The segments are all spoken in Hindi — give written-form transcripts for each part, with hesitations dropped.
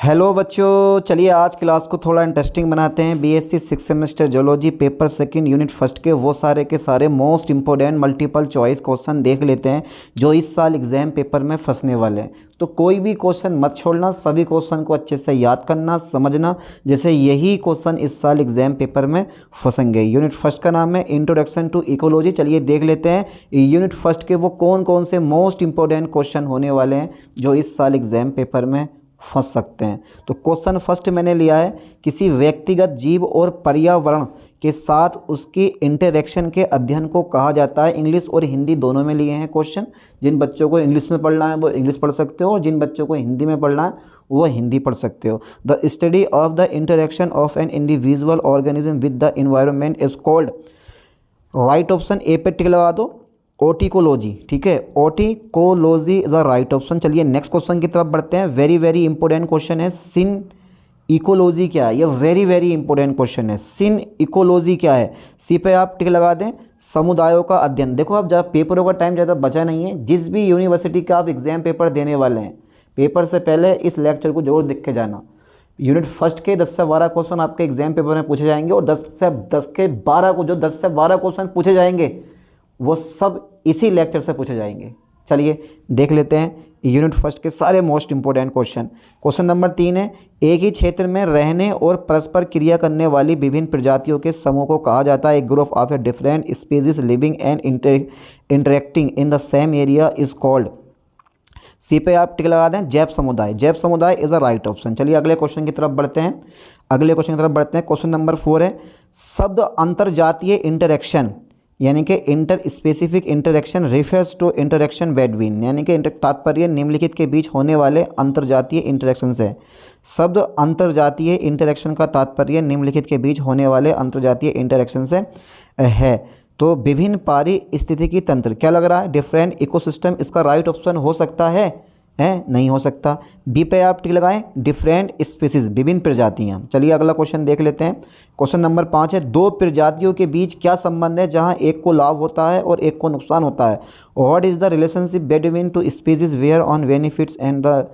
हेलो बच्चों, चलिए आज क्लास को थोड़ा इंटरेस्टिंग बनाते हैं। BSc 6 semester geology paper second unit first के वो सारे के सारे most important multiple choice question देख लेते हैं जो इस साल एग्जाम पेपर में फंसने वाले हैं। तो कोई भी क्वेश्चन मत छोड़ना, सभी क्वेश्चन को अच्छे से याद करना, समझना, जैसे यही क्वेश्चन इस साल एग्जाम पेपर में फंसेंगे। यूनिट फर्स्ट का नाम है इंट्रोडक्शन टू इकोलॉजी। चलिए देख लेते हैं यूनिट फर्स्ट के वो कौन कौन से मोस्ट इंपॉर्टेंट क्वेश्चन होने वाले हैं जो इस साल एग्जाम पेपर में फंस सकते हैं। तो क्वेश्चन फर्स्ट मैंने लिया है, किसी व्यक्तिगत जीव और पर्यावरण के साथ उसकी इंटरेक्शन के अध्ययन को कहा जाता है। इंग्लिश और हिंदी दोनों में लिए हैं क्वेश्चन। जिन बच्चों को इंग्लिश में पढ़ना है वो इंग्लिश पढ़ सकते हो और जिन बच्चों को हिंदी में पढ़ना है वो हिंदी पढ़ सकते हो। The study of the interaction of an individual organism with the environment is called. Right option A पे टिक लगा दो, ओटिकोलॉजी। ठीक है, ओटिकोलॉजी इज द राइट ऑप्शन। चलिए नेक्स्ट क्वेश्चन की तरफ बढ़ते हैं। वेरी वेरी इंपॉर्टेंट क्वेश्चन है, सिन इकोलॉजी क्या है? ये वेरी वेरी इंपॉर्टेंट क्वेश्चन है। सिन इकोलॉजी क्या है? सी पे आप टिक लगा दें, समुदायों का अध्ययन। देखो अब जब पेपरों का टाइम ज़्यादा बचा नहीं है, जिस भी यूनिवर्सिटी का आप एग्जाम पेपर देने वाले हैं, पेपर से पहले इस लेक्चर को जरूर देख के जाना। यूनिट फर्स्ट के 10 से 12 क्वेश्चन आपके एग्जाम पेपर में पूछे जाएंगे और 10 के 12 को जो 10 से 12 क्वेश्चन पूछे जाएंगे वो सब इसी लेक्चर से पूछे जाएंगे। चलिए देख लेते हैं यूनिट फर्स्ट के सारे most important question. Question number 3 है, एक ही क्षेत्र में रहने और परस्पर क्रिया करने वाली विभिन्न प्रजातियों के समूह को कहा जाता है। एक group of a different species living and interacting in the same area is called. C पे आप टिक लगा दें, जैव समुदाय। जैव समुदाय इज अ राइट ऑप्शन। चलिए अगले क्वेश्चन की तरफ बढ़ते हैं। क्वेश्चन नंबर 4 है, शब्द अंतरजातीय इंटरेक्शन यानी कि interspecific interaction refers to interaction between, यानी कि तात्पर्य निम्नलिखित के बीच होने वाले अंतरजातीय इंटरेक्शन से। शब्द अंतरजातीय इंटरेक्शन का तात्पर्य निम्नलिखित के बीच होने वाले अंतरजातीय इंटरेक्शन से है। तो विभिन्न पारिस्थितिकी तंत्र, क्या लग रहा है? डिफरेंट इकोसिस्टम इसका राइट ऑप्शन हो सकता है नहीं हो सकता। बी पे आप टिक लगाएं, डिफरेंट स्पीसीज विभिन्न प्रजातियां। चलिए अगला क्वेश्चन देख लेते हैं। क्वेश्चन नंबर 5 है, दो प्रजातियों के बीच क्या संबंध है जहां एक को लाभ होता है और एक को नुकसान होता है? What is the relationship between two species where on benefits and the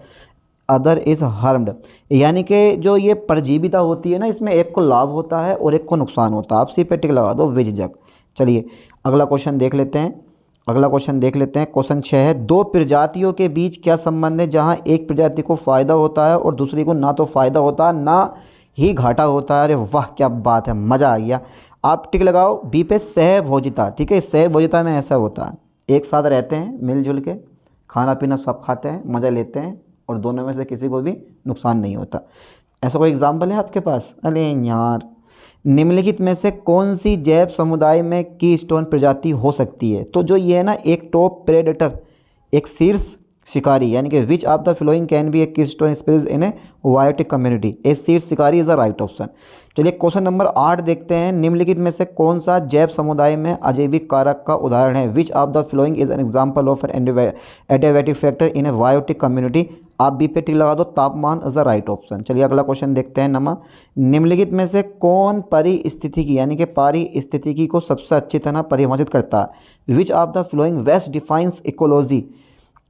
other is harmed? यानी कि जो ये परजीविता होती है ना, इसमें एक को लाभ होता है और एक को नुकसान होता है। आप सी पे टिक लगा दो, विझिझक। चलिए अगला क्वेश्चन देख लेते हैं। क्वेश्चन 6 है, दो प्रजातियों के बीच क्या संबंध है जहां एक प्रजाति को फ़ायदा होता है और दूसरी को ना तो फ़ायदा होता है ना ही घाटा होता है? अरे वाह क्या बात है, मज़ा आ गया। आप टिक लगाओ बी पे, सहभोजिता। ठीक है, सहभोजिता में ऐसा होता है, एक साथ रहते हैं मिलजुल के, खाना पीना सब खाते हैं, मज़ा लेते हैं और दोनों में से किसी को भी नुकसान नहीं होता। ऐसा कोई एग्जाम्पल है आपके पास? अरे यार, निम्नलिखित में से कौन सी जैव समुदाय में की स्टोन प्रजाति हो सकती है? तो जो ये है ना, एक टॉप प्रेडेटर, एक शीर्ष शिकारी, यानी कि which of the following can be a keystone species in a biotic community? A शीर्ष शिकारी इज द राइट ऑप्शन। चलिए क्वेश्चन नंबर 8 देखते हैं। निम्नलिखित में से कौन सा जैव समुदाय में अजैविक कारक का उदाहरण है? Which of the following is an example of an additive factor in a biotic community? आप बी पे टिक लगा दो, तापमान इज द राइट ऑप्शन। चलिए अगला क्वेश्चन देखते हैं। निम्नलिखित में से कौन परिस्थितिकी यानी कि पारिस्थितिकी को सबसे अच्छी तरह परिभाषित करता है? Which of the following best defines ecology?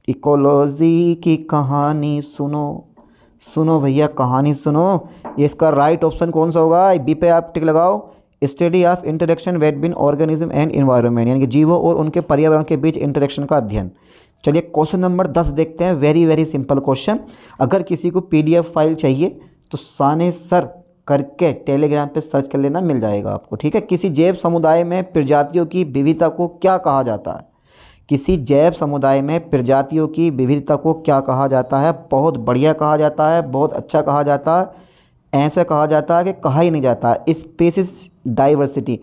Ecology की कहानी सुनो भैया, कहानी सुनो। ये इसका राइट ऑप्शन कौन सा होगा? बी पे आप टिक लगाओ, study of interaction between organism and environment, यानी कि जीवों और उनके पर्यावरण के बीच इंटरेक्शन का अध्ययन। चलिए क्वेश्चन नंबर 10 देखते हैं। Very very simple question. अगर किसी को PDF फाइल चाहिए तो साने सर करके टेलीग्राम पे सर्च कर लेना, मिल जाएगा आपको। ठीक है, किसी जैव समुदाय में प्रजातियों की विविधता को क्या कहा जाता है? किसी जैव समुदाय में प्रजातियों की विविधता को क्या कहा जाता है? बहुत बढ़िया कहा जाता है, बहुत अच्छा कहा जाता है, ऐसा कहा जाता है कि कहा ही नहीं जाता, स्पीसीज डाइवर्सिटी।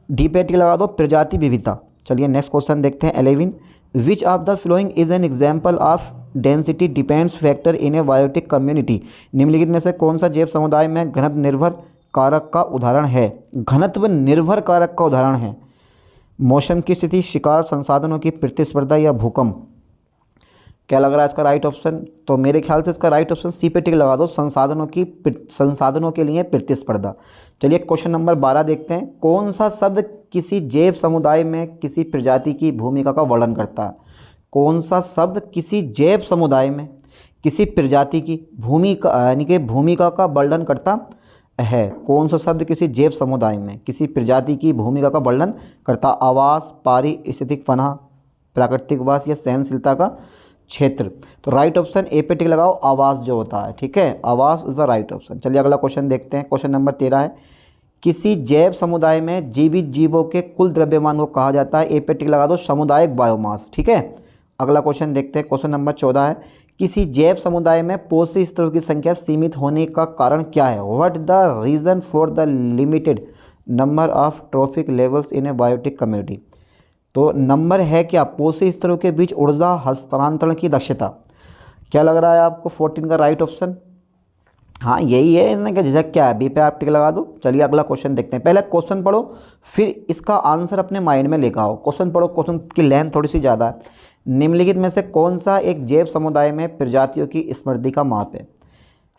डी पे टिक लगा दो, प्रजाति विविधता। चलिए नेक्स्ट क्वेश्चन देखते हैं। 11, which of the following is an example of density depends factor in a biotic community? निम्नलिखित में से कौन सा जैव समुदाय में घनत्व निर्भर कारक का उदाहरण है? घनत्व निर्भर कारक का उदाहरण है मौसम की स्थिति, शिकार, संसाधनों की प्रतिस्पर्धा या भूकंप? क्या लग रहा है इसका राइट ऑप्शन? तो मेरे ख्याल से इसका राइट ऑप्शन सी पे टिक लगा दो, संसाधनों के लिए प्रतिस्पर्धा। चलिए क्वेश्चन नंबर 12 देखते हैं। कौन सा शब्द किसी जैव समुदाय में किसी प्रजाति की भूमिका का वर्णन करता है? कौन सा शब्द किसी जैव समुदाय में किसी प्रजाति की भूमिका यानी कि भूमिका का वर्णन करता है। कौन सा शब्द किसी जैव समुदाय में किसी प्रजाति की भूमिका का वर्णन करता? आवास, पारिस्थितिक पनाह, प्राकृतिक वास या सहनशीलता का क्षेत्र। तो राइट ऑप्शन ए पे टिक लगाओ, आवास जो होता है। ठीक है, आवास इज द राइट ऑप्शन। चलिए अगला क्वेश्चन देखते हैं। क्वेश्चन नंबर 13 है, किसी जैव समुदाय में जीवित जीवों के कुल द्रव्यमान को कहा जाता है? ए पे टिक लगा दो, सामुदायिक बायोमास। ठीक है, अगला क्वेश्चन देखते हैं। क्वेश्चन नंबर 14 है, किसी जैव समुदाय में पोषक स्तरों की संख्या सीमित होने का कारण क्या है? What the reason for the limited number of trophic levels in a biotic community? तो नंबर है क्या? पोषक स्तरों के बीच ऊर्जा हस्तांतरण की दक्षता। क्या लग रहा है आपको 14 का राइट ऑप्शन? हाँ यही है, इनमें क्या झिझक क्या है? बी पे आप टिक लगा दो। चलिए अगला क्वेश्चन देखते हैं। पहले क्वेश्चन पढ़ो, फिर इसका आंसर अपने माइंड में लेकर आओ। क्वेश्चन पढ़ो, क्वेश्चन की लेंथ थोड़ी सी ज़्यादा है। निम्नलिखित में से कौन सा एक जैव समुदाय में प्रजातियों की समृद्धि का माप है?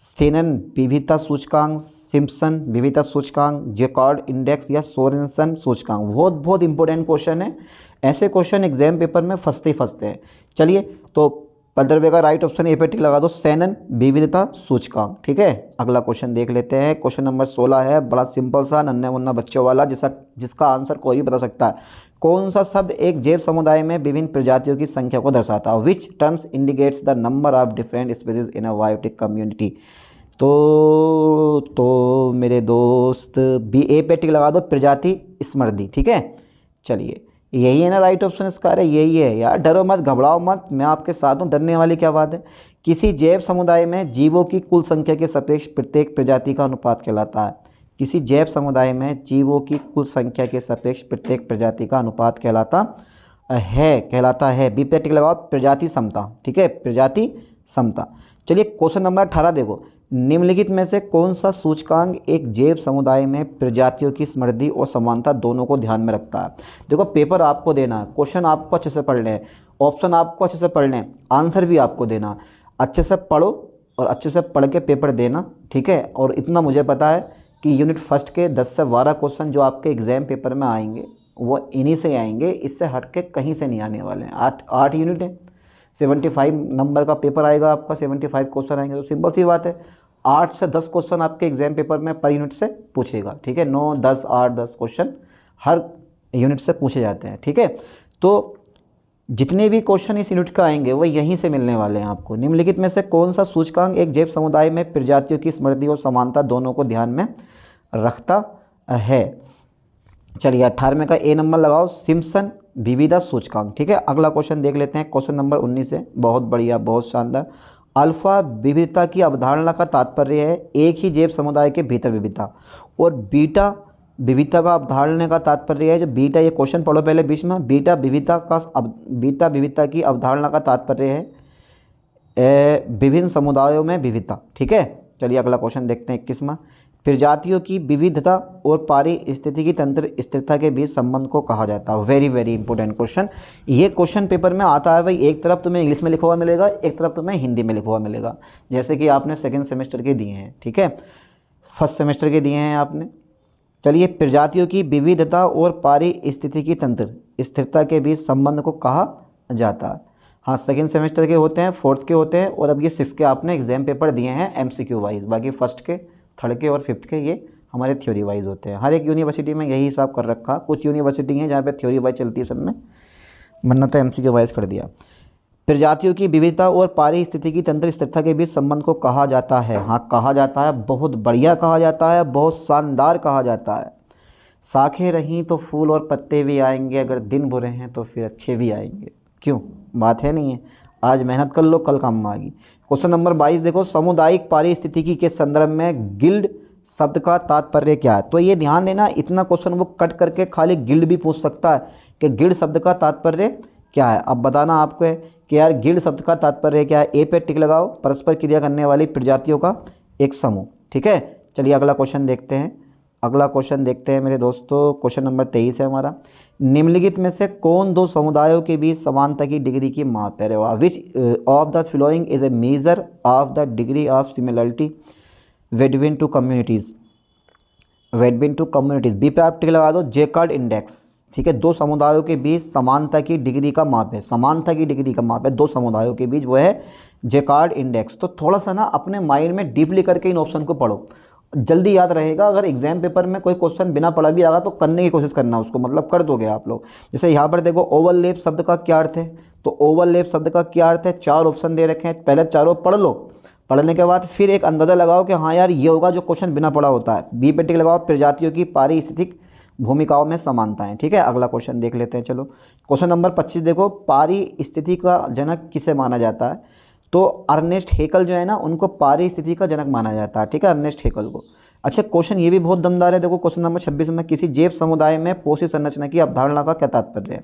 स्टेनन विविधता सूचकांक, सिम्पसन विविधता सूचकांक, जैकार्ड इंडेक्स या सोरेनसन सूचकांक? बहुत बहुत इंपॉर्टेंट क्वेश्चन है। ऐसे क्वेश्चन एग्जाम पेपर में फंसते ही फंसते हैं। चलिए तो 15वें का राइट ऑप्शन ए पे टिक लगा दो, शेनन विविधता सूचकांक। ठीक है, अगला क्वेश्चन देख लेते हैं। क्वेश्चन नंबर 16 है, बड़ा सिंपल सा नन्हे मुन्ना बच्चों वाला, जिसका आंसर कोई भी बता सकता है। कौन सा शब्द एक जैव समुदाय में विभिन्न प्रजातियों की संख्या को दर्शाता है? Which terms indicates the number of different species in a biotic community? तो मेरे दोस्त बी ए पे टिक लगा दो, प्रजाति समृद्धि। ठीक है, चलिए यही है ना राइट ऑप्शन इसका? अरे यही है यार, डरो मत, घबराओ मत, मैं आपके साथ हूँ, डरने वाली क्या बात है। किसी जैव समुदाय में जीवों की कुल संख्या के सापेक्ष प्रत्येक प्रजाति का अनुपात कहलाता है? किसी जैव समुदाय में जीवों की कुल संख्या के सापेक्ष प्रत्येक प्रजाति का अनुपात कहलाता है। बी पे टिक लगाओ, प्रजाति समता। ठीक है, प्रजाति समता। चलिए क्वेश्चन नंबर 18 देखो, निम्नलिखित में से कौन सा सूचकांक एक जैव समुदाय में प्रजातियों की समृद्धि और समानता दोनों को ध्यान में रखता है? देखो पेपर आपको देना है, क्वेश्चन आपको अच्छे से पढ़ लें, ऑप्शन आपको अच्छे से पढ़ लें, आंसर भी आपको देना। अच्छे से पढ़ो और अच्छे से पढ़ के पेपर देना। ठीक है, और इतना मुझे पता है कि यूनिट फर्स्ट के 10 से 12 क्वेश्चन जो आपके एग्जाम पेपर में आएंगे वो इन्हीं से आएंगे, इससे हट के कहीं से नहीं आने वाले हैं। 8 यूनिट है, 75 नंबर का पेपर आएगा आपका, 75 क्वेश्चन आएंगे। तो सिंपल सी बात है, 8 से 10 क्वेश्चन आपके एग्जाम पेपर में पर यूनिट से पूछेगा। ठीक है, 9, 10, 8, 10 क्वेश्चन हर यूनिट से पूछे जाते हैं। ठीक है, तो जितने भी क्वेश्चन इस यूनिट का आएंगे वो यहीं से मिलने वाले हैं आपको। निम्नलिखित में से कौन सा सूचकांक एक जैव समुदाय में प्रजातियों की समृद्धि और समानता दोनों को ध्यान में रखता है? चलिए 18वें का ए नंबर लगाओ, सिम्पसन विविधता सूचकांक। ठीक है, अगला क्वेश्चन देख लेते हैं। क्वेश्चन नंबर 19 है, बहुत बढ़िया, बहुत शानदार। अल्फा विविधता की अवधारणा का तात्पर्य है एक ही जैव समुदाय के भीतर विविधता, और बीटा विविधता का अवधारणा का तात्पर्य है जो बीटा, ये क्वेश्चन पढ़ो पहले बीच में, बीटा विविधता की अवधारणा का तात्पर्य है विभिन्न समुदायों में विविधता। ठीक है, चलिए अगला क्वेश्चन देखते हैं 21वां। प्रजातियों की विविधता और पारिस्थितिकी तंत्र स्थिरता के बीच संबंध को कहा जाता है। Very very important question. ये क्वेश्चन पेपर में आता है भाई, एक तरफ तुम्हें इंग्लिश में लिखा हुआ मिलेगा, एक तरफ तुम्हें हिंदी में लिखा हुआ मिलेगा, जैसे कि आपने सेकंड सेमेस्टर के दिए हैं। ठीक है, फर्स्ट सेमेस्टर के दिए हैं आपने। चलिए, प्रजातियों की विविधता और पारिस्थितिकी तंत्र स्थिरता के बीच संबंध को कहा जाता है। हाँ, सेकंड सेमेस्टर के होते हैं, फोर्थ के होते हैं, और अब ये 6 के आपने एग्जाम पेपर दिए हैं MCQ वाइज। बाकी फर्स्ट के, थर्ड के और फिफ्थ के ये हमारे थ्योरी वाइज होते हैं। हर एक यूनिवर्सिटी में यही हिसाब कर रखा। कुछ यूनिवर्सिटी हैं जहाँ पे थ्योरी वाइज चलती है सब में, वरना तो MCQ वाइज कर दिया। प्रजातियों की विविधता और पारिस्थितिकी तंत्र स्थिरता के बीच संबंध को कहा जाता है। हाँ, कहा जाता है, बहुत बढ़िया कहा जाता है, बहुत शानदार कहा जाता है। शाखें रहीं तो फूल और पत्ते भी आएंगे, अगर दिन बुरे हैं तो फिर अच्छे भी आएंगे। क्यों, बात है नहीं है? आज मेहनत कर लो, कल काम में आएगी। क्वेश्चन नंबर 22 देखो, सामुदायिक पारिस्थितिकी के संदर्भ में गिल्ड शब्द का तात्पर्य क्या है? तो ये ध्यान देना, इतना क्वेश्चन वो कट करके खाली गिल्ड भी पूछ सकता है कि गिल्ड शब्द का तात्पर्य क्या है। अब बताना आपको है कि यार गिल्ड शब्द का तात्पर्य क्या है। ए पे टिक लगाओ, परस्पर क्रिया करने वाली प्रजातियों का एक समूह। ठीक है, चलिए अगला क्वेश्चन देखते हैं। अगला क्वेश्चन देखते हैं मेरे दोस्तों, क्वेश्चन नंबर 23 है हमारा। निम्नलिखित में से कौन दो समुदायों के बीच समानता की डिग्री की माप है? Which of the following is a measure of the degree of similarity between two communities? B पे आप टिक लगा दो, जैकार्ड इंडेक्स। ठीक है, दो समुदायों के बीच समानता की डिग्री का माप है, समानता की डिग्री का माप है दो समुदायों के बीच, वो है जैकार्ड इंडेक्स। तो थोड़ा सा ना अपने माइंड में डीपली करके इन ऑप्शन को पढ़ो, जल्दी याद रहेगा। अगर एग्जाम पेपर में कोई क्वेश्चन बिना पढ़ा भी आएगा तो करने की कोशिश करना उसको, मतलब कर दोगे आप लोग। जैसे यहाँ पर देखो ओवरलैप शब्द का क्या अर्थ है, तो ओवरलैप शब्द का क्या अर्थ है, चार ऑप्शन दे रखे हैं, पहले चारों पढ़ लो, पढ़ने के बाद फिर एक अंदाज़ा लगाओ कि हाँ यार ये होगा जो क्वेश्चन बिना पढ़ा होता है। बी पे टिक लगाओ, प्रजातियों की पारिस्थितिक भूमिकाओं में समानताएं। ठीक है, अगला क्वेश्चन देख लेते हैं। चलो क्वेश्चन नंबर 25 देखो, पारिस्थिति का जनक किसे माना जाता है, तो अर्नेस्ट हेकल जो है ना, उनको पारिस्थिति का जनक माना जाता है। ठीक है, अर्नेस्ट हेकल को। अच्छा क्वेश्चन ये भी बहुत दमदार है, देखो क्वेश्चन नंबर 26 में, किसी जैव समुदाय में पोषित संरचना की अवधारणा का क्या तात्पर्य है।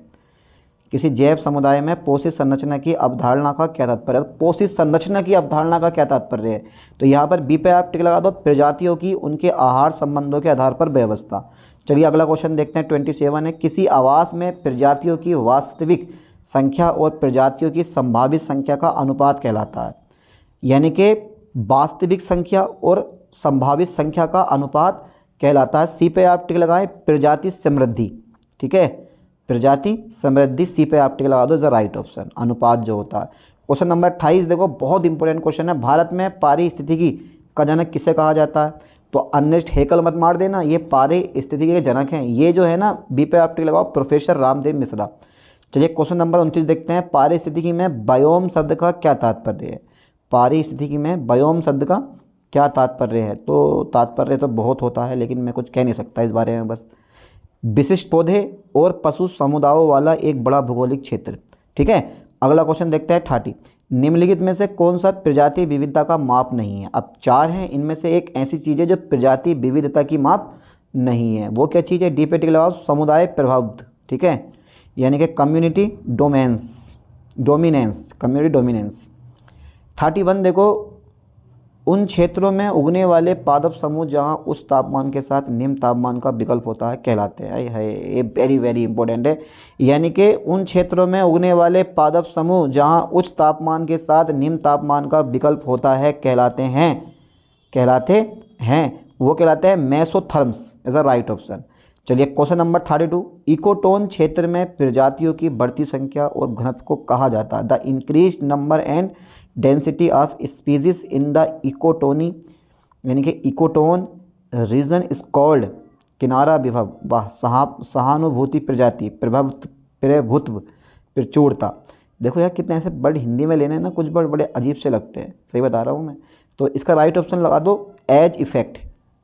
किसी जैव समुदाय में पोषित संरचना की अवधारणा का क्या तात्पर्य है, पोषित संरचना की अवधारणा का क्या तात्पर्य है, तो यहाँ पर बी पे आप टिक लगा दो, प्रजातियों की उनके आहार संबंधों के आधार पर व्यवस्था। चलिए अगला क्वेश्चन देखते हैं, 27 है, किसी आवास में प्रजातियों की वास्तविक संख्या और प्रजातियों की संभावित संख्या का अनुपात कहलाता है। यानी कि वास्तविक संख्या और संभावित संख्या का अनुपात कहलाता है। सी पे आप टिक लगाएं, प्रजाति समृद्धि। ठीक है, प्रजाति समृद्धि, सी पे आप टिक लगा दो, इज द राइट ऑप्शन, अनुपात जो होता है। क्वेश्चन नंबर 28 देखो, बहुत इंपॉर्टेंट क्वेश्चन है, भारत में पारिस्थितिकी का जनक किसे कहा जाता है, तो अर्नेस्ट हेकल मत मार देना, ये पारिस्थितिकी के जनक हैं, ये जो है ना, बी पे आप टिक लगाओ, प्रोफेसर रामदेव मिश्रा। चलिए क्वेश्चन नंबर 29 देखते हैं, पारिस्थितिकी में बायोम शब्द का क्या तात्पर्य है। पारिस्थितिकी में बायोम शब्द का क्या तात्पर्य है, तो तात्पर्य तो बहुत होता है लेकिन मैं कुछ कह नहीं सकता इस बारे में, बस विशिष्ट पौधे और पशु समुदायों वाला एक बड़ा भौगोलिक क्षेत्र। ठीक है, अगला क्वेश्चन देखते हैं 30, निम्नलिखित में से कौन सा प्रजाति विविधता का माप नहीं है। अब चार हैं, इनमें से एक ऐसी चीज़ है जो प्रजाति विविधता की माप नहीं है, वो क्या चीज़ है, डी पे टिक लगाओ, समुदाय प्रभाव। ठीक है, यानी कि कम्युनिटी डोमिनेंस, कम्युनिटी डोमिनेंस। 31 देखो, उन क्षेत्रों में उगने वाले पादप समूह जहां उच्च तापमान के साथ निम्न तापमान का विकल्प होता है कहलाते हैं। ये वेरी वेरी इंपॉर्टेंट है, यानी कि उन क्षेत्रों में उगने वाले पादप समूह जहां उच्च तापमान के साथ निम्न तापमान का विकल्प होता है कहलाते हैं, वो कहलाते हैं मेसोथर्म्स, इज अ राइट ऑप्शन। चलिए क्वेश्चन नंबर 32, इकोटोन क्षेत्र में प्रजातियों की बढ़ती संख्या और घनत्व को कहा जाता है, the increase number and density of species in the ecotone, यानी कि इकोटोन रीजन इज कॉल्ड किनारा विभव, वाह, सहानुभूति प्रजाति, प्रभुत्व, प्रचुरता। देखो यार कितने ऐसे वर्ड हिंदी में लेने ना कुछ वर्ड बड़े अजीब से लगते हैं, सही बता रहा हूँ मैं, तो इसका राइट ऑप्शन लगा दो एज इफेक्ट,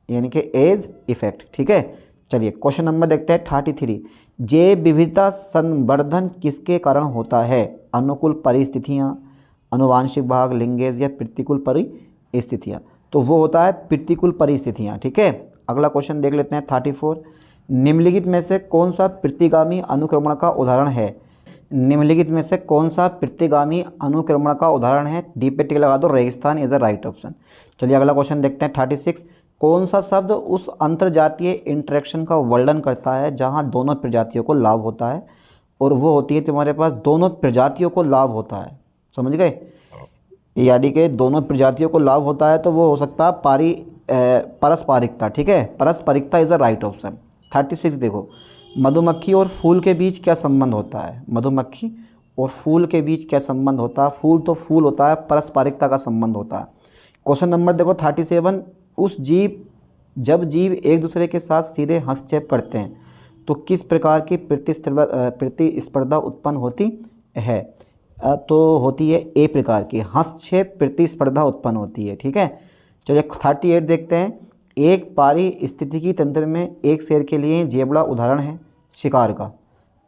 यानी कि एज इफेक्ट। ठीक है, चलिए क्वेश्चन नंबर देखते हैं 33, जैव विविधता संवर्धन किसके कारण होता है, अनुकूल परिस्थितियाँ, अनुवांशिक भाग, लिंगेज या प्रतिकूल परिस्थितियाँ, तो वो होता है प्रतिकूल परिस्थितियाँ। ठीक है, अगला क्वेश्चन देख लेते हैं 34, निम्नलिखित में से कौन सा प्रतिगामी अनुक्रमण का उदाहरण है, निम्नलिखित में से कौन सा प्रतिगामी अनुक्रमण का उदाहरण है, डी पे टिक लगा दो, रेगिस्तान इज अ राइट ऑप्शन। चलिए अगला क्वेश्चन देखते हैं 36, कौन सा शब्द उस अंतर्जातीय इंटरेक्शन का वर्णन करता है जहाँ दोनों प्रजातियों को लाभ होता है, और वो होती है तुम्हारे पास दोनों प्रजातियों को लाभ होता है, समझ गए, यानी कि दोनों प्रजातियों को लाभ होता है, तो वो हो सकता है परस्परिकता। ठीक है, परस्परिकता इज अ राइट ऑप्शन। 36 देखो, मधुमक्खी और फूल के बीच क्या संबंध होता है, मधुमक्खी और फूल के बीच क्या संबंध होता है, फूल तो फूल होता है, परस्परिकता का संबंध होता है। क्वेश्चन नंबर देखो 37, जब जीव एक दूसरे के साथ सीधे हस्तक्षेप करते हैं तो किस प्रकार की प्रतिस्पर्धा उत्पन्न होती है, तो होती है ए प्रकार की, हस्तक्षेप प्रतिस्पर्धा उत्पन्न होती है। ठीक है, चलिए 38 देखते हैं, एक पारिस्थितिकी तंत्र में एक शेर के लिए जेबड़ा उदाहरण है शिकार का,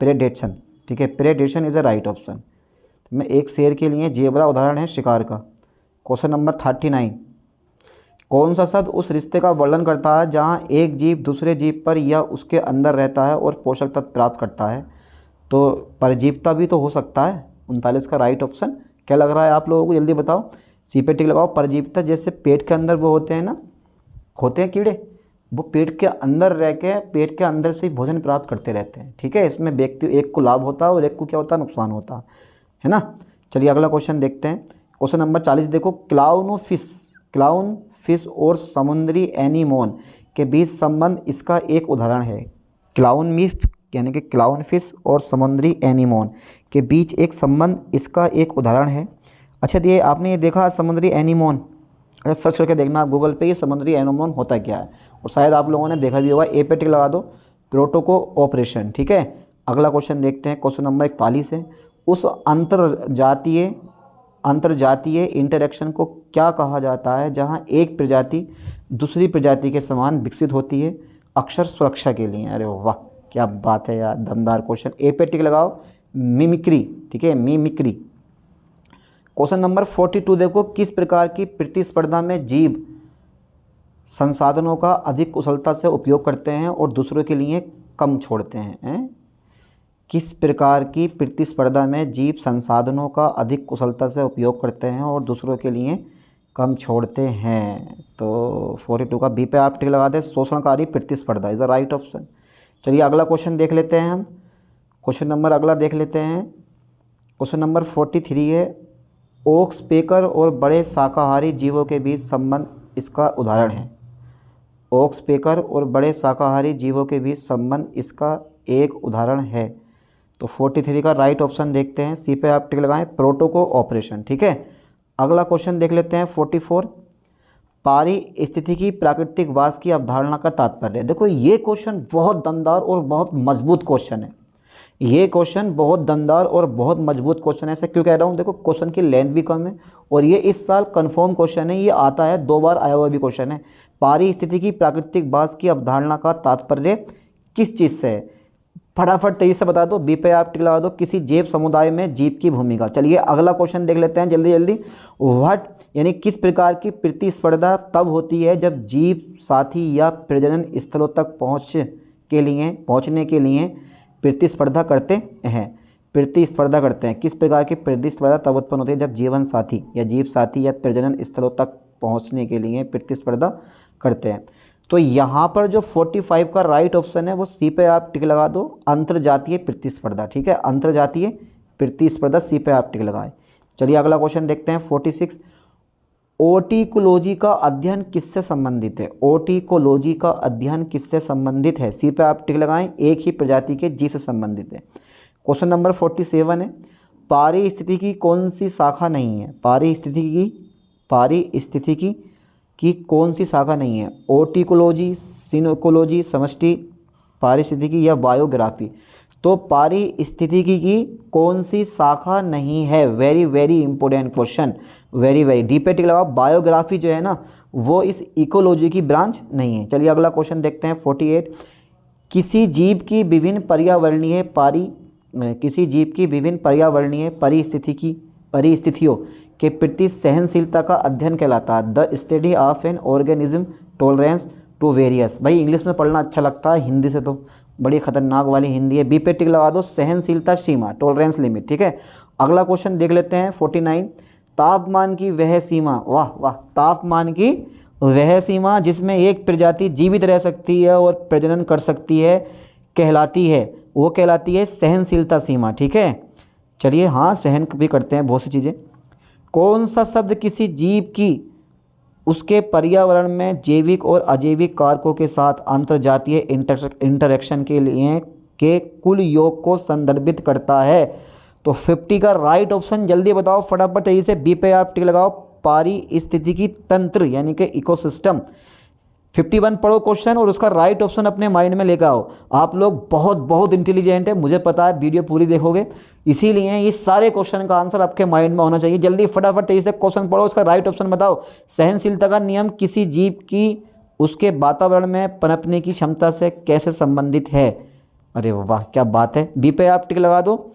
प्रेडेशन। ठीक है, predation is a right option, तो मैं एक शेर के लिए जेबड़ा उदाहरण है शिकार का। क्वेश्चन नंबर 39, कौन सा शब्द उस रिश्ते का वर्णन करता है जहाँ एक जीव दूसरे जीव पर या उसके अंदर रहता है और पोषक तत्व प्राप्त करता है, तो परजीवता भी तो हो सकता है। 39 का राइट ऑप्शन क्या लग रहा है आप लोगों को, जल्दी बताओ, सी पे टिक लगाओ। परजीवता जैसे पेट के अंदर वो होते हैं ना, होते हैं कीड़े, वो पेट के अंदर रह के पेट के अंदर से भोजन प्राप्त करते रहते हैं। ठीक है, इसमें व्यक्ति एक को लाभ होता है और एक को क्या होता है, नुकसान होता है ना। चलिए अगला क्वेश्चन देखते हैं, क्वेश्चन नंबर 40 देखो, क्लाउन फिश और समुद्री एनीमोन के बीच संबंध इसका एक उदाहरण है। क्लाउन यानी कि क्लाउन फिश और समुद्री एनीमोन के बीच एक संबंध, इसका एक उदाहरण है। अच्छा ये आपने ये देखा समुद्री एनीमोन, अगर सर्च करके देखना आप गूगल पे, ये समुद्री एनीमोन होता क्या है, और शायद आप लोगों ने देखा भी होगा। ए पे टिक लगा दो, प्रोटोको ऑपरेशन। ठीक है, अगला क्वेश्चन देखते हैं, क्वेश्चन नंबर 41 है। उस अंतरजातीय इंटरेक्शन को क्या कहा जाता है जहां एक प्रजाति दूसरी प्रजाति के समान विकसित होती है, अक्सर सुरक्षा के लिए। अरे वाह क्या बात है यार, दमदार क्वेश्चन। ए पे टिक लगाओ, मिमिक्री। ठीक है, मिमिक्री। क्वेश्चन नंबर 42 देखो, किस प्रकार की प्रतिस्पर्धा में जीव संसाधनों का अधिक कुशलता से उपयोग करते हैं और दूसरों के लिए कम छोड़ते हैं? किस प्रकार की प्रतिस्पर्धा में जीव संसाधनों का अधिक कुशलता से उपयोग करते हैं और दूसरों के लिए कम छोड़ते हैं? तो 42 का बी पे आप टिक लगा दें, शोषणकारी प्रतिस्पर्धा इज़ द राइट ऑप्शन। चलिए अगला क्वेश्चन देख लेते हैं हम। क्वेश्चन नंबर अगला देख लेते हैं, क्वेश्चन नंबर 43 है। ओक्सपेकर और बड़े शाकाहारी जीवों के बीच संबंध, इसका उदाहरण है। ओक्सपेकर और बड़े शाकाहारी जीवों के बीच संबंध, इसका एक उदाहरण है। तो 43 का राइट ऑप्शन देखते हैं, सी पे आप टिक लगाएं, प्रोटोको ऑपरेशन। ठीक है, अगला क्वेश्चन देख लेते हैं 44। पारिस्थितिकी प्राकृतिक वास की अवधारणा का तात्पर्य। देखो ये क्वेश्चन बहुत दमदार और बहुत मजबूत क्वेश्चन है। ये क्वेश्चन बहुत दमदार और बहुत मजबूत क्वेश्चन है। ऐसा क्यों कह रहा हूँ, देखो क्वेश्चन की लेंथ भी कम है और ये इस साल कंफर्म क्वेश्चन है, ये आता है 2 बार आया हुआ भी क्वेश्चन है। पारिस्थितिकी प्राकृतिक वास की अवधारणा का तात्पर्य किस चीज़ से है? फटाफट तेजी से बता दो, बी पे आप टिक लगा दो, किसी जैव समुदाय में जीव की भूमिका। चलिए अगला क्वेश्चन देख लेते हैं जल्दी जल्दी। व्हाट यानी किस प्रकार की प्रतिस्पर्धा तब होती है जब जीव साथी या प्रजनन स्थलों तक पहुंचने के लिए प्रतिस्पर्धा करते हैं। किस प्रकार की प्रतिस्पर्धा तब उत्पन्न होती है जब जीवन साथी या प्रजनन स्थलों तक पहुंचने के लिए प्रतिस्पर्धा करते हैं। तो यहाँ पर जो 45 का राइट ऑप्शन है वो सी पे आप टिक लगा दो, अंतर्जातीय प्रतिस्पर्धा। ठीक है, अंतर्जातीय प्रतिस्पर्धा, सी पे आप टिक लगाएं। चलिए अगला क्वेश्चन देखते हैं 46। ओटिकोलॉजी का अध्ययन किससे संबंधित है? ओटिकोलॉजी का अध्ययन किससे संबंधित है? सी पे आप टिक लगाएं, एक ही प्रजाति के जीव से संबंधित है। क्वेश्चन नंबर 47 है। पारिस्थितिकी कौन सी शाखा नहीं है? पारिस्थितिकी की कौन सी शाखा नहीं है? ओटिकोलॉजी, सिनोकोलॉजी, समष्टि पारिस्थितिकी या बायोग्राफी। तो पारिस्थितिकी की कौन सी शाखा नहीं है? Very very important question, very D पे टिक लगाओ। बायोग्राफी जो है ना वो इस इकोलॉजी की ब्रांच नहीं है। चलिए अगला क्वेश्चन देखते हैं 48। किसी जीव की विभिन्न पर्यावरणीय परिस्थितियों के प्रति सहनशीलता का अध्ययन कहलाता है the study of an organism tolerance to various. भाई इंग्लिश में पढ़ना अच्छा लगता है, हिंदी से तो बड़ी खतरनाक वाली हिंदी है। बी पे टिक लगा दो, सहनशीलता सीमा, टॉलरेंस लिमिट। ठीक है, अगला क्वेश्चन देख लेते हैं 49। तापमान की वह सीमा, वाह वाह, तापमान की वह सीमा जिसमें एक प्रजाति जीवित रह सकती है और प्रजनन कर सकती है कहलाती है सहनशीलता सीमा। ठीक है, चलिए हाँ, सहन भी करते हैं बहुत सी चीज़ें। कौन सा शब्द किसी जीव की उसके पर्यावरण में जैविक और अजैविक कारकों के साथ अंतर्जातीय इंटरेक्शन के कुल योग को संदर्भित करता है? तो 50 का राइट ऑप्शन जल्दी बताओ फटाफट तेजी से, बी पे आप टिक लगाओ, पारिस्थितिकी तंत्र यानी कि इकोसिस्टम। 51 पढ़ो क्वेश्चन और उसका राइट ऑप्शन अपने माइंड में लेकर आओ। आप लोग बहुत बहुत इंटेलिजेंट है, मुझे पता है, वीडियो पूरी देखोगे, इसीलिए ये सारे क्वेश्चन का आंसर आपके माइंड में होना चाहिए। जल्दी फटाफट तेजी से क्वेश्चन पढ़ो, उसका राइट ऑप्शन बताओ। सहनशीलता का नियम किसी जीव की उसके वातावरण में पनपने की क्षमता से कैसे संबंधित है? अरे वाह क्या बात है, बी पे आप टिक लगा दो,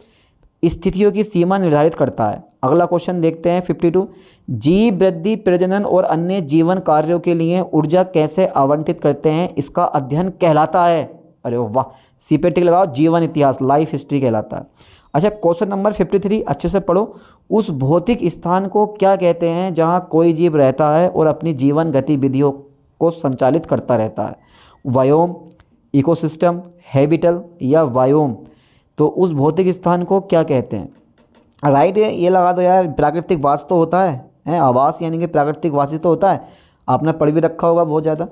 स्थितियों की सीमा निर्धारित करता है। अगला क्वेश्चन देखते हैं 52। जीव वृद्धि, प्रजनन और अन्य जीवन कार्यों के लिए ऊर्जा कैसे आवंटित करते हैं, इसका अध्ययन कहलाता है? अरे वाह, सी पे टिक लगाओ, जीवन इतिहास, लाइफ हिस्ट्री कहलाता है। अच्छा क्वेश्चन नंबर 53 अच्छे से पढ़ो। उस भौतिक स्थान को क्या कहते हैं जहां कोई जीव रहता है और अपनी जीवन गतिविधियों को संचालित करता रहता है? वायोम, इकोसिस्टम, हैबिटल या वायोम। तो उस भौतिक स्थान को क्या कहते हैं? राइट है, ये लगा दो यार, प्राकृतिक वास तो होता है, आवास यानी कि प्राकृतिक वासी तो होता है, आपने पढ़ भी रखा होगा बहुत ज़्यादा।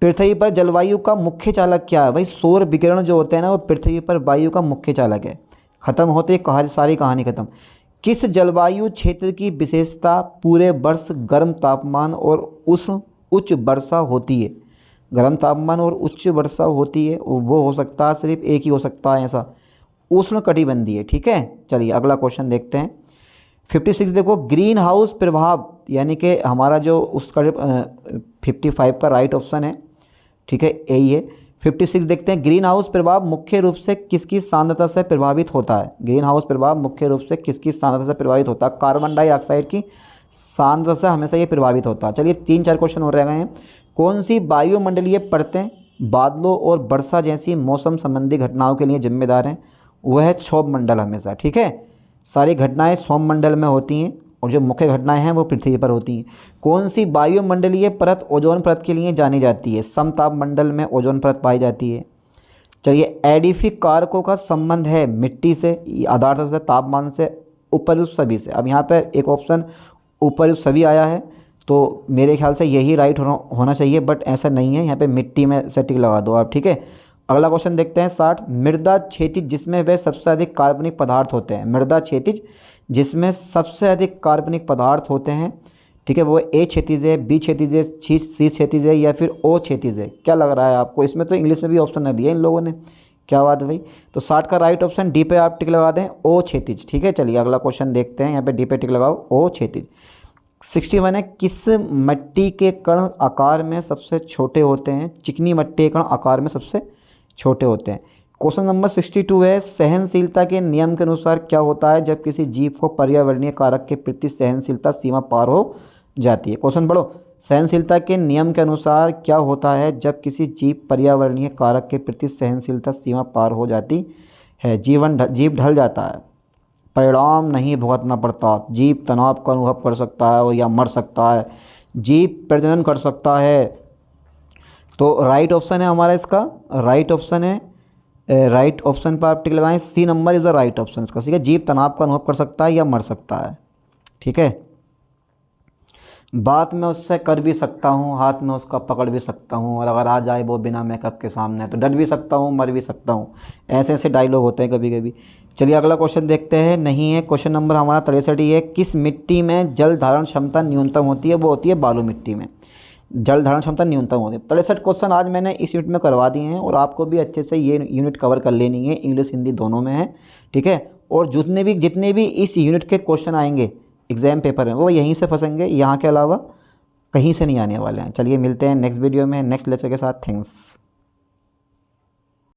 पृथ्वी पर जलवायु का मुख्य चालक क्या है? भाई सौर विकिरण जो होते हैं ना वो पृथ्वी पर वायु का मुख्य चालक है। खत्म होते ही सारी कहानी खत्म। किस जलवायु क्षेत्र की विशेषता पूरे वर्ष गर्म तापमान और उष्ण उच्च वर्षा होती है? गर्म तापमान और उच्च वर्षा होती है, वो हो सकता है सिर्फ एक ही हो सकता है ऐसा, उष्ण कटिबंधीय। ठीक है, चलिए अगला क्वेश्चन देखते हैं। 56 देखो, ग्रीन हाउस प्रभाव यानी कि हमारा जो उसका 55 का राइट ऑप्शन है। ठीक है, यही है। 56 देखते हैं, ग्रीन हाउस प्रभाव मुख्य रूप से किसकी सांद्रता से प्रभावित होता है? ग्रीन हाउस प्रभाव मुख्य रूप से किसकी सांद्रता से प्रभावित होता है? कार्बन डाइऑक्साइड की सांद्रता से हमेशा ये प्रभावित होता है। चलिए 3-4 क्वेश्चन हो रह गए हैं। कौन सी वायुमंडलीय परतें बादलों और वर्षा जैसी मौसम संबंधी घटनाओं के लिए जिम्मेदार हैं? वह है क्षोभ मंडल हमेशा। ठीक है, सारी घटनाएं क्षोभ मंडल में होती हैं और जो मुख्य घटनाएं हैं वो पृथ्वी पर होती हैं। कौन सी वायुमंडलीय परत ओजोन परत के लिए जानी जाती है? समताप मंडल में ओजोन परत पाई जाती है। चलिए, एडिफिक कारकों का संबंध है मिट्टी से, आधार से, तापमान से, उपयुक्त सभी से। अब यहाँ पर एक ऑप्शन उपयुक्त सभी आया है तो मेरे ख्याल से यही राइट होना चाहिए, बट ऐसा नहीं है। यहाँ पे मिट्टी में से टिक लगा दो आप। ठीक है, अगला क्वेश्चन देखते हैं 60, मृदा क्षैतिज जिसमें वे सबसे अधिक कार्बनिक पदार्थ होते हैं। मृदा क्षैतिज जिसमें सबसे अधिक कार्बनिक पदार्थ होते हैं। ठीक है, वो ए क्षैतिज है, बी क्षैतिज है, सी क्षैतिज है या फिर ओ क्षैतिज है? क्या लग रहा है आपको? इसमें तो इंग्लिश में भी ऑप्शन नहीं दिया इन लोगों ने। क्या बात है भाई? तो 60 का राइट ऑप्शन डी पे आप टिक लगा दें, ओ क्षैतिज। ठीक है, चलिए अगला क्वेश्चन देखते हैं। यहाँ पे डी पे टिक लगाओ, ओ क्षैतिज। 61 है, किस मिट्टी के कण आकार में सबसे छोटे होते हैं? चिकनी मिट्टी के कण आकार में सबसे छोटे होते हैं। क्वेश्चन नंबर 62 है, सहनशीलता के नियम के अनुसार क्या होता है जब किसी जीव को पर्यावरणीय कारक के प्रति सहनशीलता सीमा पार हो जाती है? क्वेश्चन पढ़ो, सहनशीलता के नियम के अनुसार क्या होता है जब किसी जीव पर्यावरणीय कारक के प्रति सहनशीलता सीमा पार हो जाती है? जीव ढल जाता है, परिणाम नहीं भुगतना पड़ता, जीव तनाव का अनुभव कर सकता है और या मर सकता है, जीव प्रजनन कर सकता है। तो राइट ऑप्शन है हमारा इसका, राइट ऑप्शन है, राइट ऑप्शन पर आप टिक लगाएं, C number is the right option इसका। ठीक है, जीव तनाव का अनुभव कर सकता है या मर सकता है। ठीक है, बात मैं उससे कर भी सकता हूँ, हाथ में उसका पकड़ भी सकता हूँ, और अगर आ जाए वो बिना मेकअप के सामने तो डर भी सकता हूँ, मर भी सकता हूँ। ऐसे ऐसे डायलॉग होते हैं कभी कभी। चलिए अगला क्वेश्चन देखते हैं। नहीं है, क्वेश्चन नंबर हमारा 63 ही है, किस मिट्टी में जल धारण क्षमता न्यूनतम होती है? वो होती है बालू मिट्टी में जल धारण क्षमता न्यूनतम होती है। 63 क्वेश्चन आज मैंने इस यूनिट में करवा दिए हैं और आपको भी अच्छे से ये यूनिट कवर कर लेनी है, इंग्लिश हिंदी दोनों में है। ठीक है, और जितने भी इस यूनिट के क्वेश्चन आएंगे एग्जाम पेपर में वो यहीं से फंसेंगे, यहाँ के अलावा कहीं से नहीं आने वाले हैं। चलिए मिलते हैं नेक्स्ट वीडियो में नेक्स्ट लेक्चर के साथ। थैंक्स।